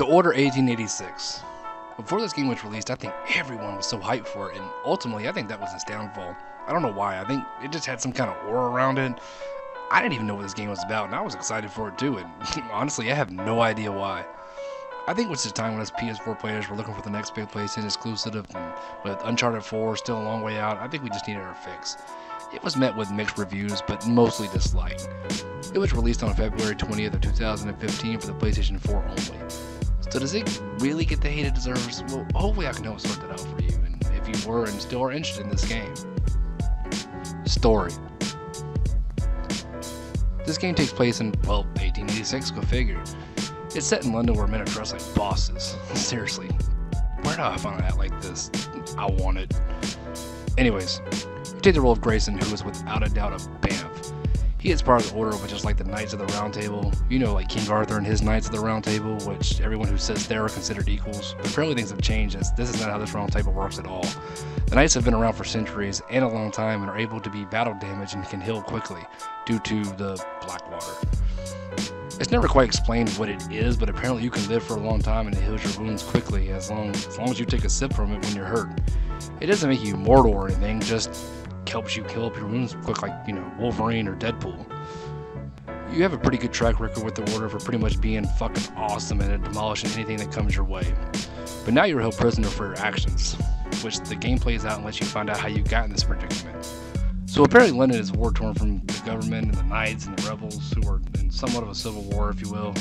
Order 1886. Before this game was released, I think everyone was so hyped for it, and ultimately I think that was its downfall. I don't know why. I think it just had some kind of aura around it. I didn't even know what this game was about, and I was excited for it too, and honestly I have no idea why. I think it was the time when us PS4 players were looking for the next big PlayStation exclusive, and with Uncharted 4 still a long way out, I think we just needed our fix. It was met with mixed reviews, but mostly disliked. It was released on February 20th of 2015 for the PlayStation 4 only. So does it really get the hate it deserves? Well, hopefully I can help sort that out for you, and if you were and still are interested in this game. Story. This game takes place in, well, 1886, go figure. It's set in London where men are dressed like bosses. Seriously. Where do I find a hat like this? I want it. Anyways, you take the role of Grayson, who is without a doubt a Banff. He is part of the Order, which is like the Knights of the Round Table. You know, like King Arthur and his Knights of the Round Table, which everyone who sits there are considered equals. But apparently things have changed, as this is not how this Round Table works at all. The Knights have been around for centuries and a long time and are able to be battle damaged and can heal quickly due to the black water. It's never quite explained what it is, but apparently you can live for a long time and it heals your wounds quickly as long as you take a sip from it when you're hurt. It doesn't make you immortal or anything, just helps you kill up your wounds quick, like, you know, Wolverine or Deadpool. You have a pretty good track record with the Order for pretty much being fucking awesome and demolishing anything that comes your way. But now you're held prisoner for your actions, which the game plays out and lets you find out how you got in this predicament. So apparently London is war-torn from the government and the Knights and the rebels, who are in somewhat of a civil war, if you will.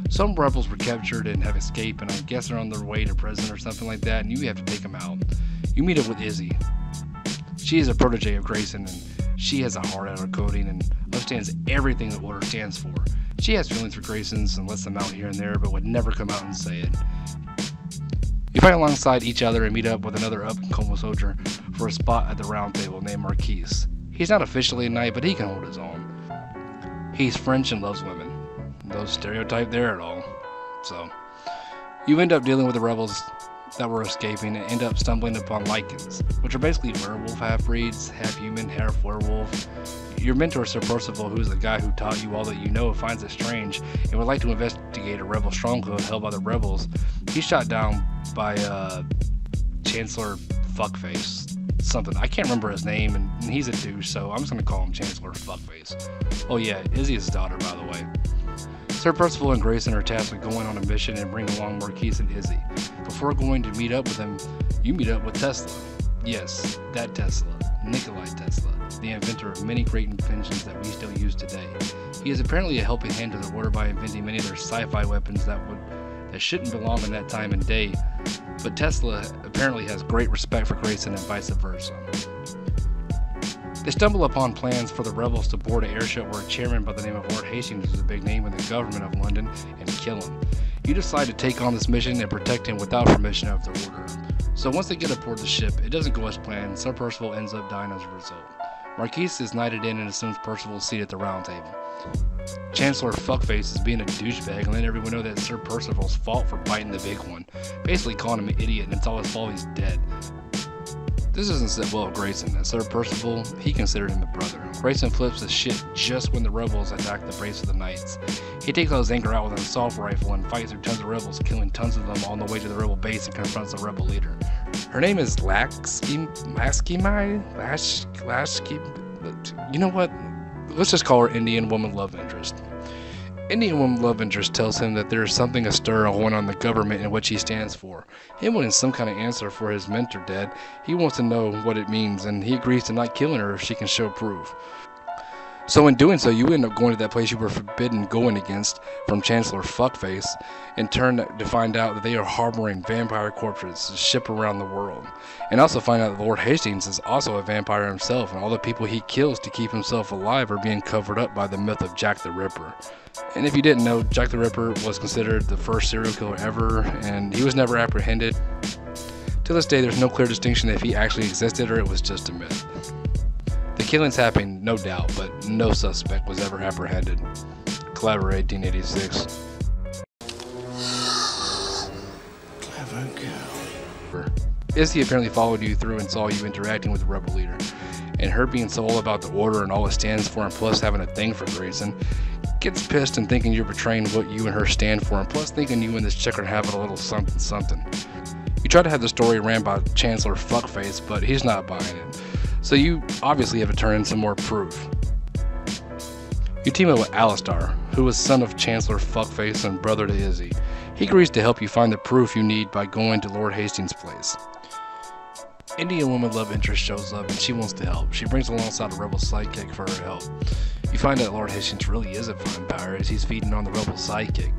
Some rebels were captured and have escaped, and I guess they're on their way to prison or something like that, and you have to take them out. You meet up with Izzy. She is a protege of Grayson, and she has a heart out of coding and understands everything the Order stands for. She has feelings for Grayson's and lets them out here and there, but would never come out and say it. You fight alongside each other and meet up with another up-and-coming soldier for a spot at the Round Table named Marquise. He's not officially a knight, but he can hold his own. He's French and loves women. No stereotype there at all. So, you end up dealing with the rebels that were escaping and end up stumbling upon Lycans, which are basically werewolf half-breeds, half-human, half-werewolf. Your mentor, Sir Percival, who is the guy who taught you all that you know, finds it strange and would like to investigate a rebel stronghold held by the rebels. He's shot down by Chancellor Fuckface. Something. I can't remember his name, and he's a douche, so I'm just going to call him Chancellor Fuckface. Oh yeah, Izzy is his daughter, by the way. Sir Percival and Grayson are tasked with going on a mission and bring along Marquise and Izzy. Before going to meet up with them, you meet up with Tesla. Yes, that Tesla. Nikolai Tesla, the inventor of many great inventions that we still use today. He is apparently a helping hand to the Order by inventing many of their sci-fi weapons that shouldn't belong in that time and day, but Tesla apparently has great respect for Grayson and vice versa. They stumble upon plans for the rebels to board an airship where a chairman by the name of Lord Hastings is a big name in the government of London and kill him. You decide to take on this mission and protect him without permission of the Order. So once they get aboard the ship, it doesn't go as planned. Sir Percival ends up dying as a result. Marquise is knighted in and assumes Percival's seat at the Round Table. Chancellor Fuckface is being a douchebag and letting everyone know that Sir Percival's fault for biting the big one, basically calling him an idiot and it's all his fault he's dead. This doesn't sit well with Grayson, as Sir Percival, he considered him a brother. Grayson flips his shit just when the rebels attack the base of the Knights. He takes all his anger out with an assault rifle and fights through tons of rebels, killing tons of them on the way to the rebel base and confronts the rebel leader. Her name is Lasky. You know what? Let's just call her Indian Woman Love Interest. Indian Woman Love Interest tells him that there is something astir going on in the government and what he stands for. Him wanting some kind of answer for his mentor dead, he wants to know what it means, and he agrees to not killing her if she can show proof. So in doing so, you end up going to that place you were forbidden going against from Chancellor Fuckface, in turn to find out that they are harboring vampire corpses shipped around the world. And also find out that Lord Hastings is also a vampire himself, and all the people he kills to keep himself alive are being covered up by the myth of Jack the Ripper. And if you didn't know, Jack the Ripper was considered the first serial killer ever, and he was never apprehended. To this day, there's no clear distinction if he actually existed or it was just a myth. The killings happened, no doubt, but no suspect was ever apprehended. Clever 1886. Clever girl. Izzy apparently followed you through and saw you interacting with the rebel leader, and her being so all about the order and all it stands for, and plus having a thing for Grayson, gets pissed and thinking you're betraying what you and her stand for, and plus thinking you and this chick are having a little something something. You try to have the story ran by Chancellor Fuckface, but he's not buying it. So you obviously have to turn in some more proof. You team up with Alistar, who is son of Chancellor Fuckface and brother to Izzy. He agrees to help you find the proof you need by going to Lord Hastings' place. Indian woman love interest shows up and she wants to help. She brings alongside a rebel sidekick for her help. You find out Lord Hastings really is a vampire as he's feeding on the rebel sidekick.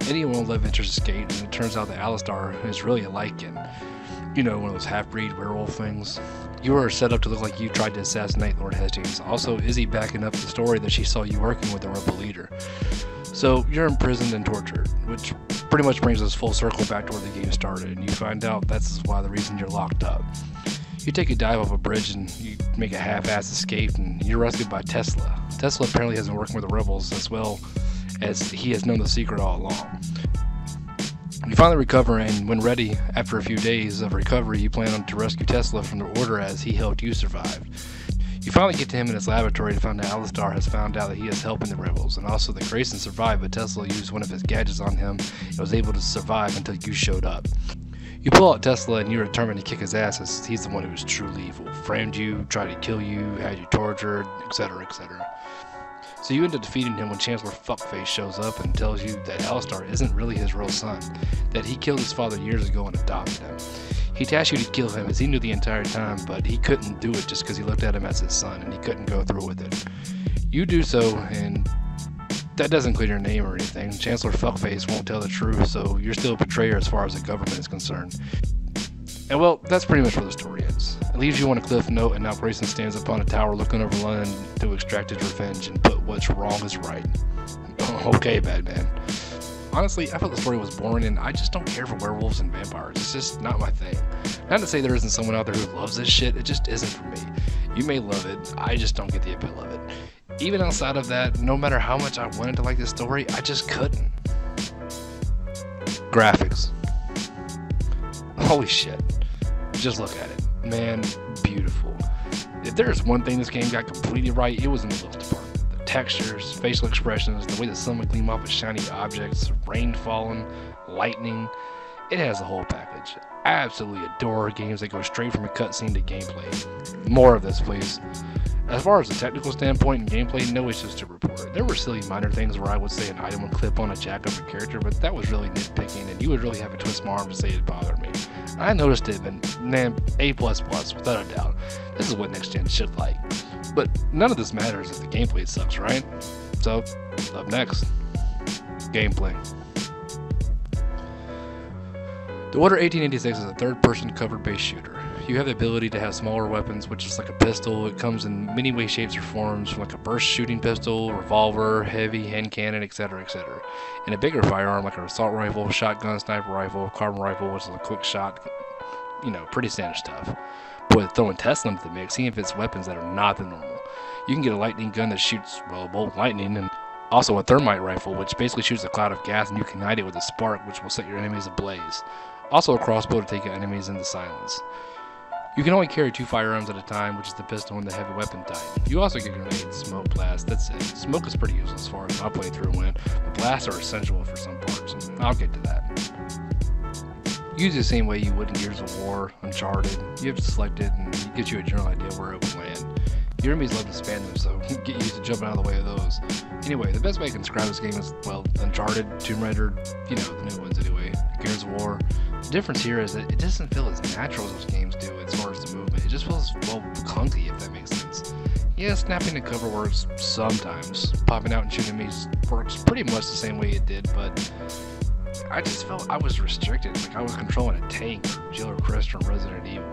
Indian woman love interest escaped, and it turns out that Alistar is really a Lycan. You know, one of those half-breed werewolf things. You are set up to look like you tried to assassinate Lord Hastings. Also, Izzy backing up the story that she saw you working with the rebel leader. So, you're imprisoned and tortured, which pretty much brings us full circle back to where the game started, and you find out that's why the reason you're locked up. You take a dive off a bridge and you make a half-assed escape, and you're rescued by Tesla. Tesla apparently has been working with the rebels as well as he has known the secret all along. You finally recover, and when ready, after a few days of recovery, you plan on to rescue Tesla from the Order as he helped you survive. You finally get to him in his laboratory to find out Alistar has found out that he is helping the rebels, and also that Grayson survived, but Tesla used one of his gadgets on him and was able to survive until you showed up. You pull out Tesla and you're determined to kick his ass as he's the one who was truly evil, framed you, tried to kill you, had you tortured, etc., etc. So you end up defeating him when Chancellor Fuckface shows up and tells you that Alistar isn't really his real son, that he killed his father years ago and adopted him. He tasked you to kill him as he knew the entire time, but he couldn't do it just because he looked at him as his son and he couldn't go through with it. You do so, and that doesn't clear your name or anything. Chancellor Fuckface won't tell the truth, so you're still a betrayer as far as the government is concerned. And well, that's pretty much where the story ends. It leaves you on a cliff note, and now Grayson stands upon a tower looking over London to extract his revenge and put what's wrong is right. Okay, Batman. Honestly, I felt the story was boring, and I just don't care for werewolves and vampires. It's just not my thing. Not to say there isn't someone out there who loves this shit, it just isn't for me. You may love it, I just don't get the appeal of it. Even outside of that, no matter how much I wanted to like this story, I just couldn't. Graphics. Holy shit. Just look at it. Man, beautiful. If there's one thing this game got completely right, it was in the looks department. The textures, facial expressions, the way the sun would gleam off of shiny objects, rain falling, lightning. It has the whole package. I absolutely adore games that go straight from a cutscene to gameplay. More of this, please. As far as the technical standpoint and gameplay, no issues to report. There were silly minor things where I would say an item would clip on a jack of a character, but that was really nitpicking, and you would really have to twist my arm to say it bothered me. I noticed it, but man, A++, without a doubt. This is what next gen should like. But none of this matters if the gameplay sucks, right? So, up next, gameplay. The Order 1886 is a third-person cover-based shooter. You have the ability to have smaller weapons, which is like a pistol. It comes in many ways, shapes, or forms, from like a burst shooting pistol, revolver, heavy hand cannon, etc., etc. And a bigger firearm like an assault rifle, shotgun, sniper rifle, carbine rifle, which is a quick shot. You know, pretty standard stuff. But with throwing Tesla into the mix, he fits weapons that are not the normal. You can get a lightning gun that shoots, well, bolt lightning, and also a thermite rifle, which basically shoots a cloud of gas, and you can ignite it with a spark, which will set your enemies ablaze. Also a crossbow to take your enemies into silence. You can only carry 2 firearms at a time, which is the pistol and the heavy weapon type. You also get grenades, smoke, blast, that's it. Smoke is pretty useless as far as my playthrough went, but blasts are essential for some parts, and I'll get to that. Use the same way you would in Gears of War, Uncharted. You have to select it, and it gives you a general idea where it will land. Your enemies love to spam them, so get used to jumping out of the way of those. Anyway, the best way I can describe this game is, well, Uncharted, Tomb Raider, you know, the new ones anyway, Gears of War. The difference here is that it doesn't feel as natural as those games do as far as the movement. It just feels, well, clunky, if that makes sense. Yeah, snapping the cover works sometimes. Popping out and shooting enemies works pretty much the same way it did, but I just felt I was restricted, like I was controlling a tank or Jill or Chris from Resident Evil.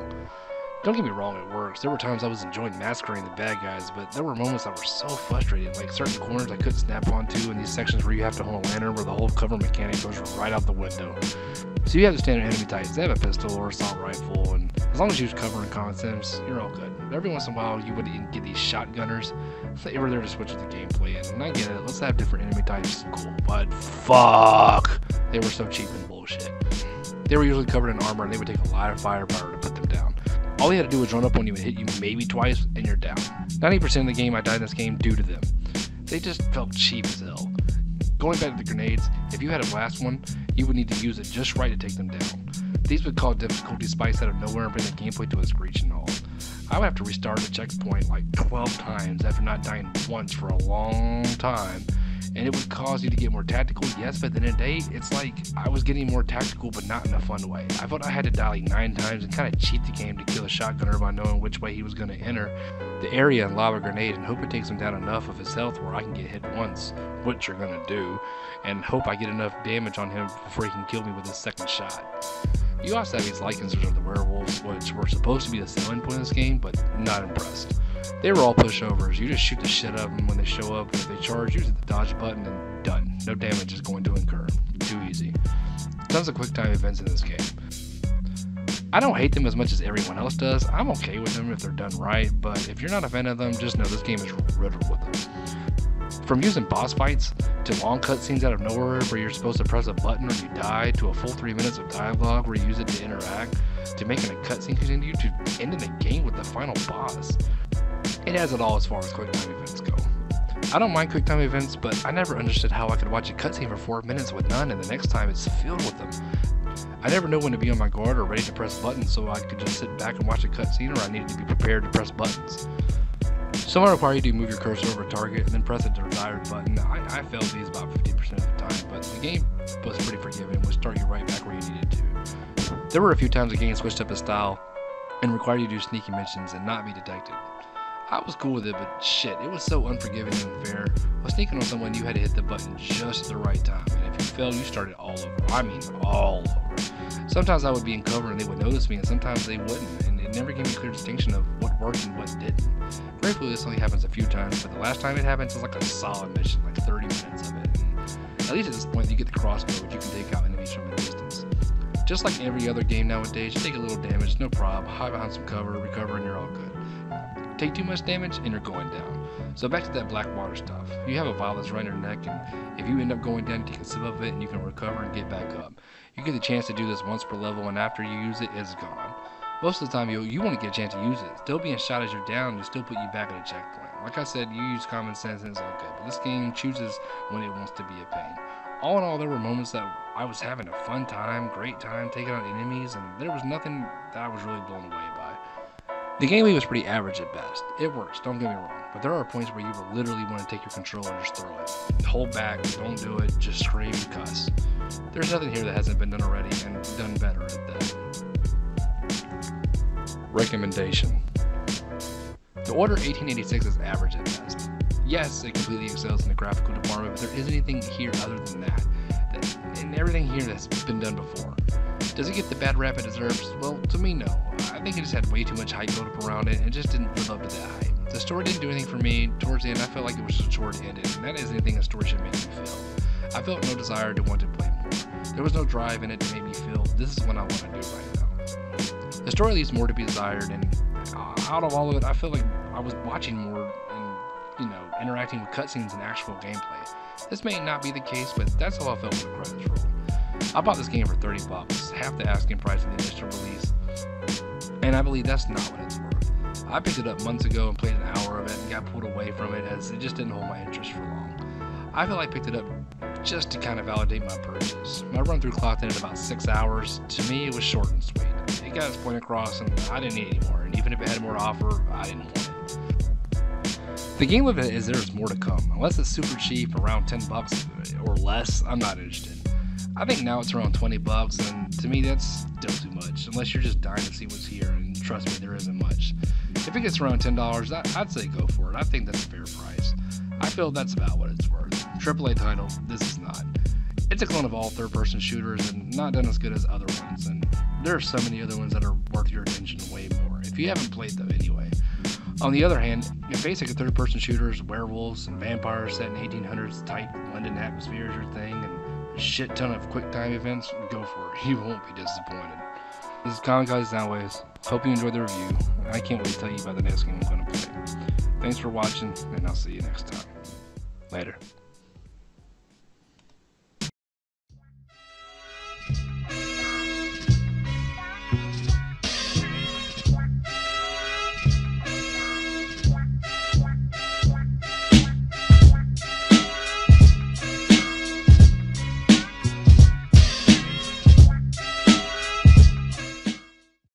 Don't get me wrong, it works. There were times I was enjoying massacring the bad guys, but there were moments that were so frustrating, like certain corners I couldn't snap onto, and these sections where you have to hold a lantern where the whole cover mechanic goes right out the window. So you have the standard enemy types. They have a pistol or assault rifle, and as long as you use cover and common sense, you're all good. But every once in a while, you would get these shotgunners. They were there to switch with the gameplay, and I get it. Let's have different enemy types. Cool, but fuck, they were so cheap and bullshit. They were usually covered in armor, and they would take a lot of firepower to put them down. All he had to do was run up on you and hit you maybe twice, and you're down. 90% of the game I died in this game due to them. They just felt cheap as hell. Going back to the grenades, if you had a blast one, you would need to use it just right to take them down. These would cause difficulty spikes out of nowhere and bring the gameplay to a screeching halt. I would have to restart the checkpoint like 12 times after not dying once for a long time, and it would cause you to get more tactical, yes, but at the end of the day, it's like I was getting more tactical but not in a fun way. I felt I had to die like 9 times and kind of cheat the game to kill a shotgunner by knowing which way he was going to enter the area and lob a grenade and hope it takes him down enough of his health where I can get hit once, which you're going to do, and hope I get enough damage on him before he can kill me with his second shot. You also have these lichens of the werewolves, which were supposed to be the selling point of this game, but not impressed. They were all pushovers. You just shoot the shit out of them when they show up, and if they charge, you hit the dodge button and done. No damage is going to incur. Too easy. Tons of quick time events in this game. I don't hate them as much as everyone else does. I'm okay with them if they're done right, but if you're not a fan of them, just know this game is riddled with them. From using boss fights, to long cutscenes out of nowhere where you're supposed to press a button or you die, to a full 3 minutes of dialogue where you use it to interact, to making a cutscene continue, to ending the game with the final boss. It has it all as far as quick time events go. I don't mind quick time events, but I never understood how I could watch a cutscene for 4 minutes with none and the next time it's filled with them. I never know when to be on my guard or ready to press buttons, so I could just sit back and watch a cutscene, or I needed to be prepared to press buttons. Some require you to move your cursor over a target and then press the desired button. I failed these about 50% of the time, but the game was pretty forgiving and would start you right back where you needed to. There were a few times the game switched up its style and required you to do sneaky missions and not be detected. I was cool with it, but shit, it was so unforgiving and unfair. While sneaking on someone, you had to hit the button just at the right time, and if you failed, you started all over. I mean, all over. Sometimes I would be in cover and they would notice me, and sometimes they wouldn't, and it never gave me a clear distinction of what worked and what didn't. Gratefully, this only happens a few times, but the last time it happens is like a solid mission, like 30 minutes of it. And at least at this point, you get the crossbow, which you can take out enemies from a distance. Just like every other game nowadays, you take a little damage, no problem, hide behind some cover, recover, and you're all good. Take too much damage and you're going down. So back to that black water stuff. You have a vial that's around your neck, and if you end up going down, you take a sip of it and you can recover and get back up. You get the chance to do this once per level, and after you use it, it's gone. Most of the time you want to get a chance to use it. Still being shot as you're down, you still put you back at a checkpoint. Like I said, you use common sense and it's all good, but this game chooses when it wants to be a pain. All in all, there were moments that I was having a fun time, great time, taking on enemies, and there was nothing that I was really blown away by. The gameplay was pretty average at best. It works, don't get me wrong, but there are points where you will literally want to take your controller and just throw it. Hold back, don't do it, just scream and cuss. There's nothing here that hasn't been done already and done better at that. Recommendation. The Order 1886 is average at best. Yes, it completely excels in the graphical department, but there isn't anything here other than that and everything here that's been done before. Does it get the bad rap it deserves? Well, to me, no. I think it just had way too much hype built up around it and it just didn't live up to that hype. The story didn't do anything for me. Towards the end, I felt like it was just a chore to end it, and that isn't anything a story should make me feel. I felt no desire to want to play more. There was no drive in it to make me feel this is what I want to do right now. The story leaves more to be desired, and out of all of it, I feel like I was watching more and, interacting with cutscenes and actual gameplay. This may not be the case, but that's how I felt when the credits rolled. I bought this game for $30, half the asking price of the initial release, and I believe that's not what it's worth. I picked it up months ago and played an hour of it and got pulled away from it as it just didn't hold my interest for long. I feel like I picked it up just to kind of validate my purchase. My run through clocked in at about 6 hours. To me, it was short and sweet. It got its point across and I didn't need any more, and even if it had more to offer, I didn't want it. The game of it is there's more to come. Unless it's super cheap, around $10 or less, I'm not interested. I think now it's around $20, and to me that's still too much, unless you're just dying to see what's here, and trust me, there isn't much. If it gets around $10, I'd say go for it. I think that's a fair price. I feel that's about what it's worth. AAA title, this is not. It's a clone of all third-person shooters, and not done as good as other ones, and there are so many other ones that are worth your attention way more, if you haven't played them anyway. On the other hand, if basic third-person shooters, werewolves, and vampires set in 1800s type London atmosphere is your thing, and a shit ton of quick time events, go for it. You won't be disappointed. This is kamikaze Soundwaves. Hope you enjoyed the review. I can't wait to tell you about the next game I'm going to play. Thanks for watching, and I'll see you next time. Later.